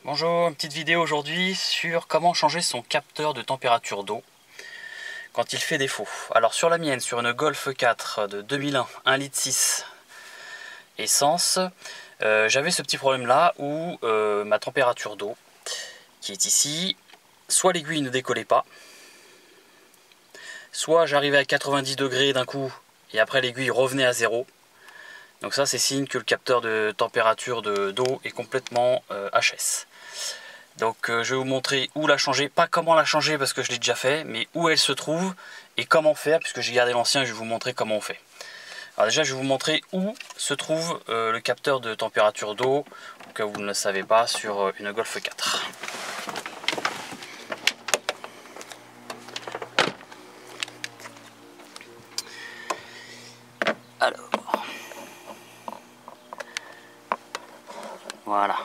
Bonjour, une petite vidéo aujourd'hui sur comment changer son capteur de température d'eau quand il fait défaut. Alors sur la mienne, sur une Golf 4 de 2001, 1,6 litre essence, j'avais ce petit problème là où ma température d'eau, qui est ici, soit l'aiguille ne décollait pas, soit j'arrivais à 90 degrés d'un coup et après l'aiguille revenait à zéro. Donc ça c'est signe que le capteur de température d'eau est complètement HS. Donc je vais vous montrer où la changer, pas comment la changer parce que je l'ai déjà fait, mais où elle se trouve et comment faire, puisque j'ai gardé l'ancien, je vais vous montrer comment on fait. Alors déjà je vais vous montrer où se trouve le capteur de température d'eau, au cas où vous ne le savez pas, sur une Golf 4. Alors, voilà.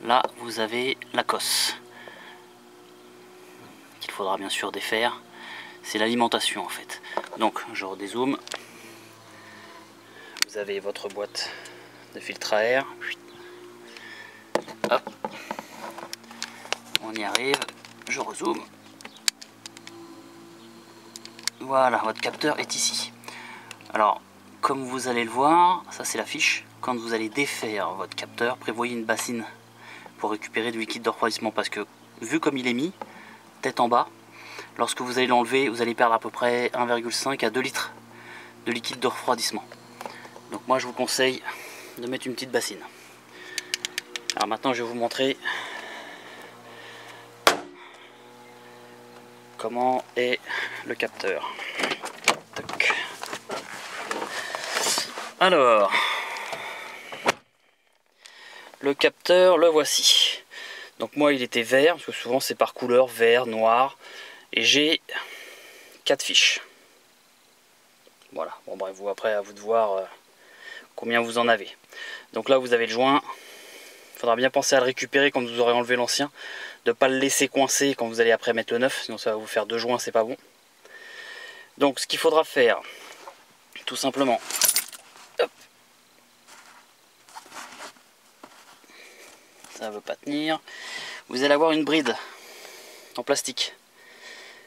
Là vous avez la cosse, qu'il faudra bien sûr défaire. C'est l'alimentation en fait. Donc je redézoome. Vous avez votre boîte de filtre à air. Hop. On y arrive. Je rezoome. Voilà, votre capteur est ici. Alors, comme vous allez le voir, ça c'est la fiche. Quand vous allez défaire votre capteur, prévoyez une bassine pour récupérer du liquide de refroidissement. Parce que, vu comme il est mis, tête en bas, lorsque vous allez l'enlever, vous allez perdre à peu près 1,5 à 2 litres de liquide de refroidissement. Donc moi je vous conseille de mettre une petite bassine. Alors maintenant je vais vous montrer comment est le capteur. Tac. Alors, le capteur, le voici. Donc moi il était vert, parce que souvent c'est par couleur, vert, noir, et j'ai 4 fiches. Voilà, bon bref, vous après à vous de voir combien vous en avez. Donc là vous avez le joint, il faudra bien penser à le récupérer quand vous aurez enlevé l'ancien, de ne pas le laisser coincer quand vous allez après mettre le neuf, sinon ça va vous faire 2 joints, c'est pas bon. Donc ce qu'il faudra faire, tout simplement, hop, ça ne veut pas tenir, vous allez avoir une bride en plastique,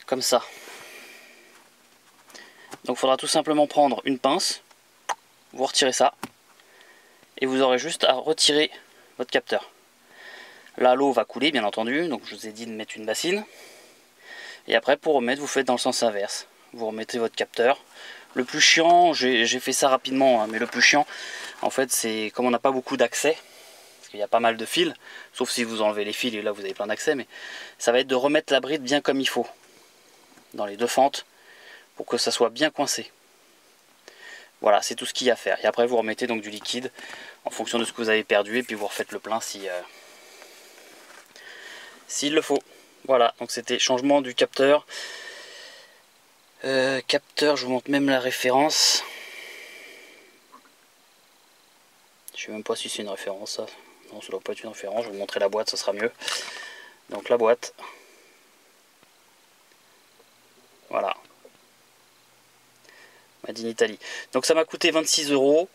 comme ça. Donc il faudra tout simplement prendre une pince, vous retirez ça, et vous aurez juste à retirer votre capteur. Là l'eau va couler bien entendu, donc je vous ai dit de mettre une bassine. Et après pour remettre, vous faites dans le sens inverse. Vous remettez votre capteur. Le plus chiant, j'ai fait ça rapidement, hein, mais le plus chiant, en fait, c'est comme on n'a pas beaucoup d'accès, parce qu'il y a pas mal de fils, sauf si vous enlevez les fils et là vous avez plein d'accès, mais ça va être de remettre la bride bien comme il faut, dans les deux fentes, pour que ça soit bien coincé. Voilà, c'est tout ce qu'il y a à faire. Et après vous remettez donc du liquide en fonction de ce que vous avez perdu, et puis vous refaites le plein s'il le faut. Voilà, donc c'était changement du capteur. Capteur, je vous montre même la référence. Je sais même pas si c'est une référence ça. Non, ça doit pas être une référence. Je vais vous montrer la boîte, ça sera mieux. Donc la boîte. Voilà. Made in Italy. Donc ça m'a coûté 26 €.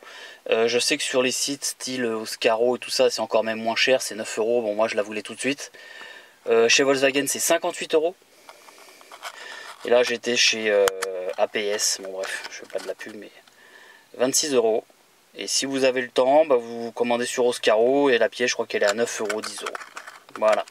Je sais que sur les sites style Oscaro et tout ça, c'est encore même moins cher, c'est 9 €. Bon, moi je la voulais tout de suite. Chez Volkswagen, c'est 58 €. Et là, j'étais chez APS. Bon, bref, je fais pas de la pub, mais 26 €. Et si vous avez le temps, bah, vous commandez sur Oscaro et la pièce, je crois qu'elle est à 9 €, 10 €. Voilà.